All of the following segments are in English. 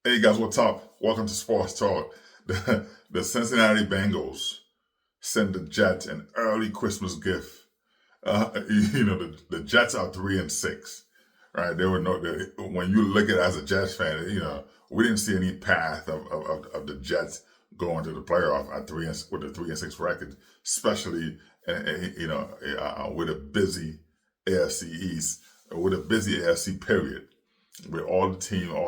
Hey guys, what's up? Welcome to Sports Talk. The Cincinnati Bengals sent the Jets an early Christmas gift. The Jets are 3-6, right? When you look at it as a Jets fan, we didn't see any path of the Jets going to the playoff at with a 3-6 record, especially with a busy AFC East, with a busy AFC period with all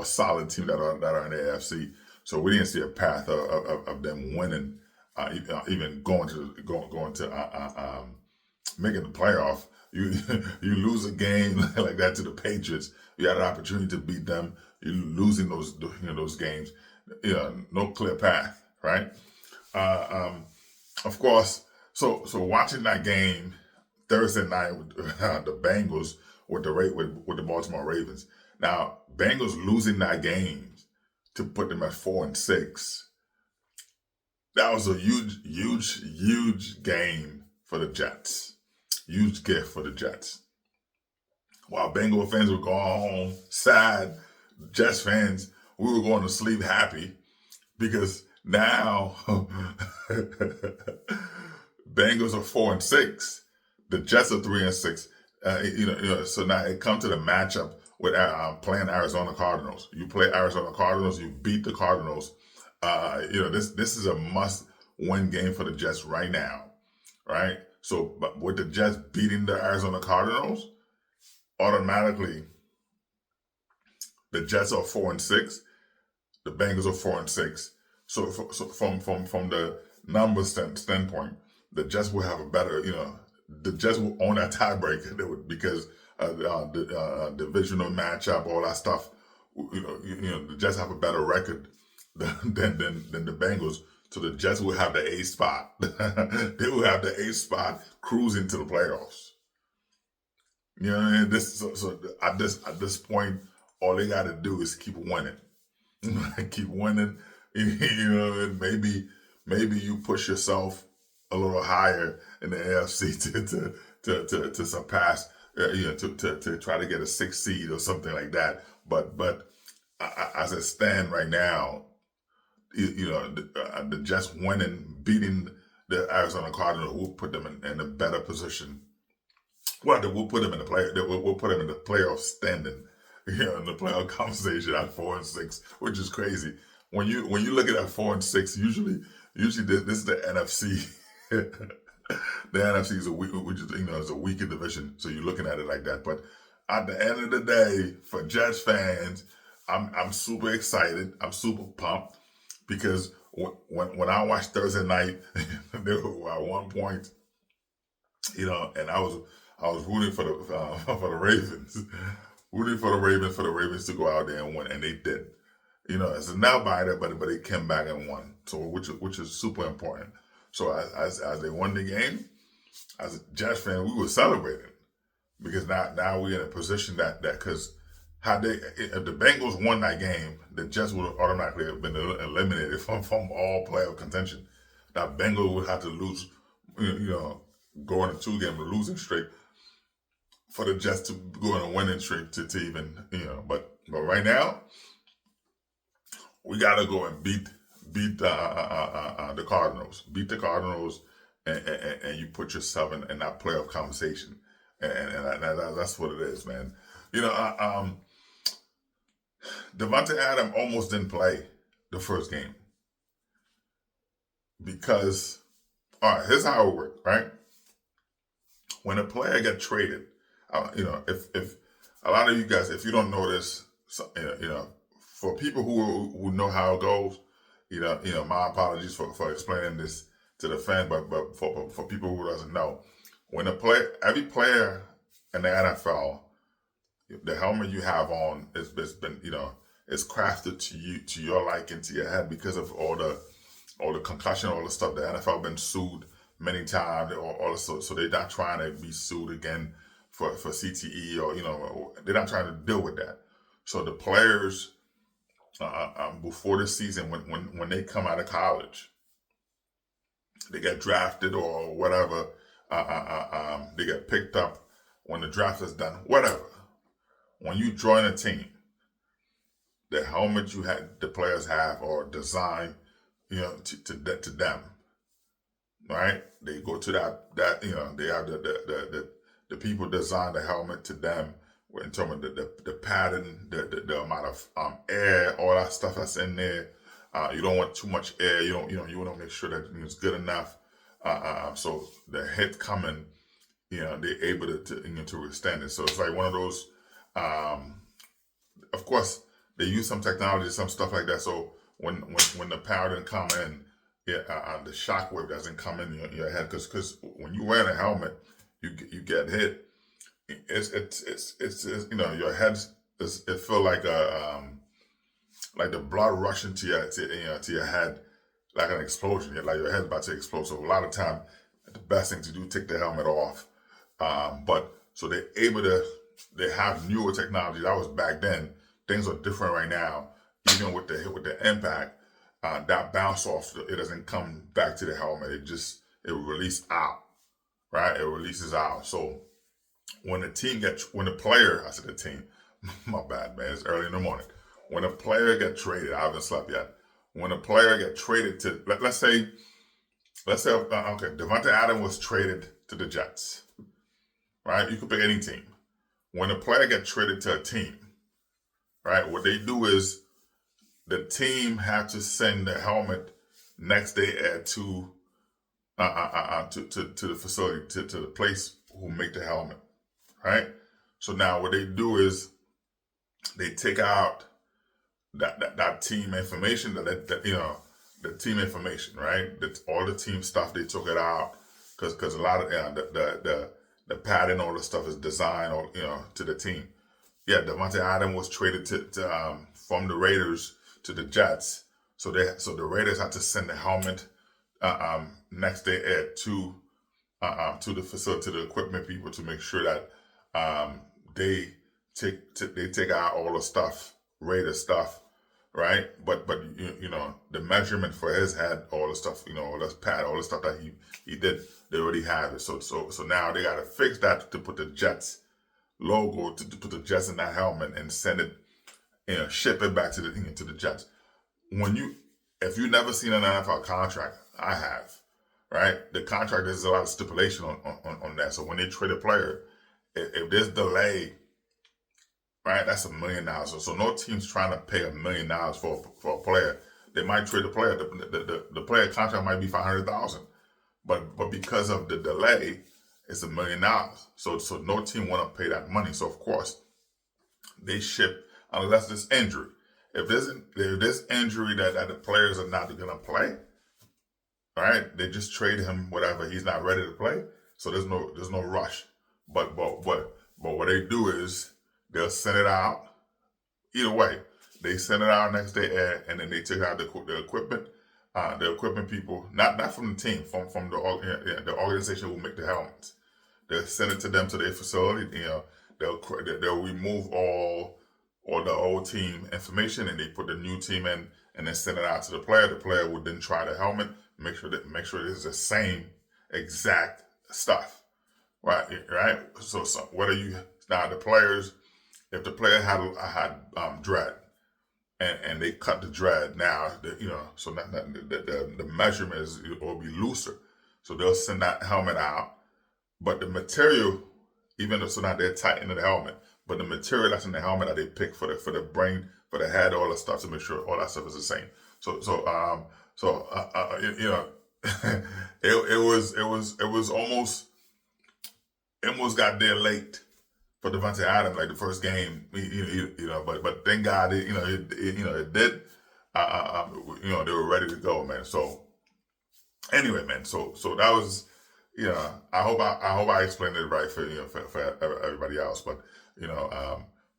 solid teams that are in the AFC. So we didn't see a path of them winning, even going to making the playoff. You you lose a game like that to the Patriots. You had an opportunity to beat them. You losing those games. No clear path, right? Of course. So watching that game Thursday night with the Bengals with the Baltimore Ravens. Now, Bengals losing that game to put them at 4-6. That was a huge game for the Jets. Huge gift for the Jets. While Bengal fans were going home sad, Jets fans, we were going to sleep happy because now Bengals are 4-6. The Jets are 3-6. So now it comes to the matchup with playing Arizona Cardinals. You play Arizona Cardinals, you beat the Cardinals. This is a must-win game for the Jets right now, right? So, but with the Jets beating the Arizona Cardinals, automatically the Jets are 4-6, the Bengals are 4-6. So from the numbers standpoint, the Jets will have a better, the Jets will own that tiebreaker because the divisional matchup, all that stuff. The Jets have a better record than the Bengals. So the Jets will have the 8th spot. They will have the 8th spot cruising to the playoffs. At this point, all they got to do is keep winning. Keep winning. And maybe you push yourself a little higher in the AFC to surpass, to try to get a 6th seed or something like that. But as it stands right now, the Jets winning, beating the Arizona Cardinals will put them in a better position. Well, we'll put them in the We'll put them in the playoff standing, in the playoff conversation at 4-6, which is crazy. When you look at that 4-6, usually this is the NFC. The NFC is is a weaker division, so you're looking at it like that. But at the end of the day, for Jets fans, I'm super excited. I'm super pumped because when I watched Thursday night, they were at one point, and I was rooting for the for the Ravens, rooting for the Ravens to go out there and win, and they did. It's a nail biter, but they came back and won. So which is super important. So as they won the game, as a Jets fan, we were celebrating because now we're in a position that because if the Bengals won that game, the Jets would have automatically have been eliminated from all playoff contention. Now Bengals would have to lose, go on a 2-game losing streak for the Jets to go on a winning streak to even, but right now we got to go and beat the Cardinals. Beat the Cardinals, and you put yourself in that playoff conversation, and that's what it is, man. Devontae Adams almost didn't play the first game because, all right, here's how it worked, right? When a player gets traded, if a lot of you guys, if you don't know this, for people who know how it goes, my apologies for explaining this to the fan, but for people who doesn't know, when every player in the NFL, the helmet you have on is been, it's crafted to your liking, to your head because of all the concussion, all the stuff. The NFL been sued many times, so they're not trying to be sued again for CTE or they're not trying to deal with that. So the players before the season, when they come out of college, they get drafted or whatever, they get picked up when the draft is done, whatever. When you join a team, the helmet the players have are designed, to them, right? They go to that they have the people design the helmet to them in terms of the pattern, the amount of air, all that stuff that's in there. You don't want too much air. You want to make sure that it's good enough. So the hit coming, they're able to withstand it. So it's like one of those. Of course, they use some technology, some stuff like that. So when the power didn't come in, the shock wave doesn't come in your head, because when you wear a helmet, you get hit. It's your head it feel like like the blood rushing to your head like an explosion. Like your head's about to explode. So a lot of time, the best thing to do, take the helmet off. But so they have newer technology. That was back then. Things are different right now. Even with the impact, that bounce off, it doesn't come back to the helmet. It releases out, right? It releases out. So when the player, I said the team, my bad, man. It's early in the morning. When a player gets traded, I haven't slept yet. When a player gets traded to, let's say, Devontae Adams was traded to the Jets, right? You could pick any team. When a player gets traded to a team, right, what they do is the team have to send the helmet next day to the facility, to the place who make the helmet, right? So now what they do is they take out that team information, the team information, right? All the team stuff, they took it out because a lot of the pattern, all the stuff is designed, to the team. Yeah, Devontae Adams was traded to from the Raiders to the Jets, so the Raiders had to send the helmet next day to the facility, to the equipment people, to make sure that they take out all the stuff, Raider stuff, right? But the measurement for his head, all the stuff, all this pad, all the stuff that he did, they already have it. So now they got to fix that to put the Jets logo, to put the Jets in that helmet and send it, ship it back to the Jets. If you've never seen an NFL contract, I have, right? The contract, there's a lot of stipulation on that. So when they trade a player, if there's delay, right, that's $1 million. So no team's trying to pay $1 million for a player. They might trade the player. The player contract might be $500,000, but because of the delay, it's $1 million. So no team want to pay that money. So of course, they ship unless there's injury. If there's injury that the players are not going to play, right? They just trade him whatever. He's not ready to play. So there's no rush. But what they do is they'll send it out. Either way, they send it out next day, and then they take out the equipment. The equipment people, not from the team, from the organization who make the helmets. They'll send it to them to their facility. They'll remove all the old team information, and they put the new team in, and then send it out to the player. The player would then try the helmet, make sure it is the same exact stuff, right? So whether now the players, if the player had dread, and they cut the dread, now so the measurement will be looser, so they'll send that helmet out, but the material, even though now they're tightening the helmet, but the material that's in the helmet that they pick for the brain, for the head, all the stuff, to make sure all that stuff is the same. It was almost got there late for Devontae Adams, like the first game, but thank God, it did. They were ready to go, man. So anyway, man, so that was, I hope I explained it right for everybody else, but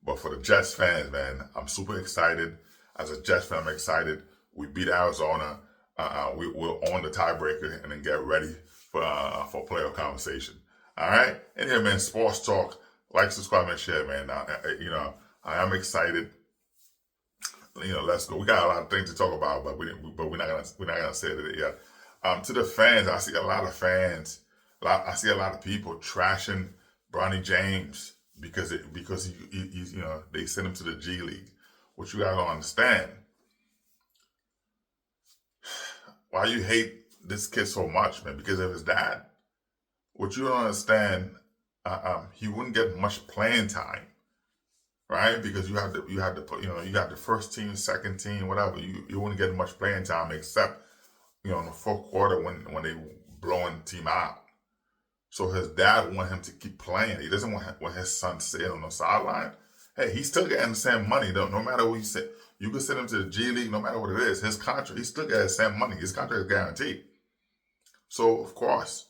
but for the Jets fans, man, I'm super excited. As a Jets fan, I'm excited. We beat Arizona. We'll own the tiebreaker and then get ready for playoff conversation. All right, and here, man, sports talk. Like, subscribe, and share, man. I am excited. Let's go. We got a lot of things to talk about, but we're not gonna say it yet. To the fans, I see a lot of fans. I see a lot of people trashing Bronny James because he they sent him to the G League. what you gotta understand, why you hate this kid so much, man, because of his dad. What you don't understand, he wouldn't get much playing time, right? Because you had to put, you got the first team, second team, whatever. You wouldn't get much playing time except, in the fourth quarter when they blowing the team out. So his dad want him to keep playing. He doesn't want his son sitting on the sideline. Hey, he's still getting the same money though. No matter what you say, you can send him to the G League. No matter what it is, his contract, he still gets the same money. His contract is guaranteed. So of course,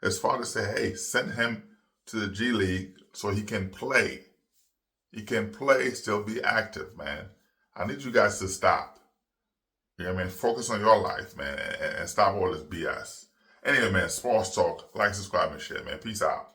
his father said, "Hey, send him to the G League so he can play. He can play, still be active, man. I need you guys to stop. You know what I mean? Focus on your life, man, and stop all this BS." Anyway, man, sports talk. Like, subscribe, and share, man. Peace out.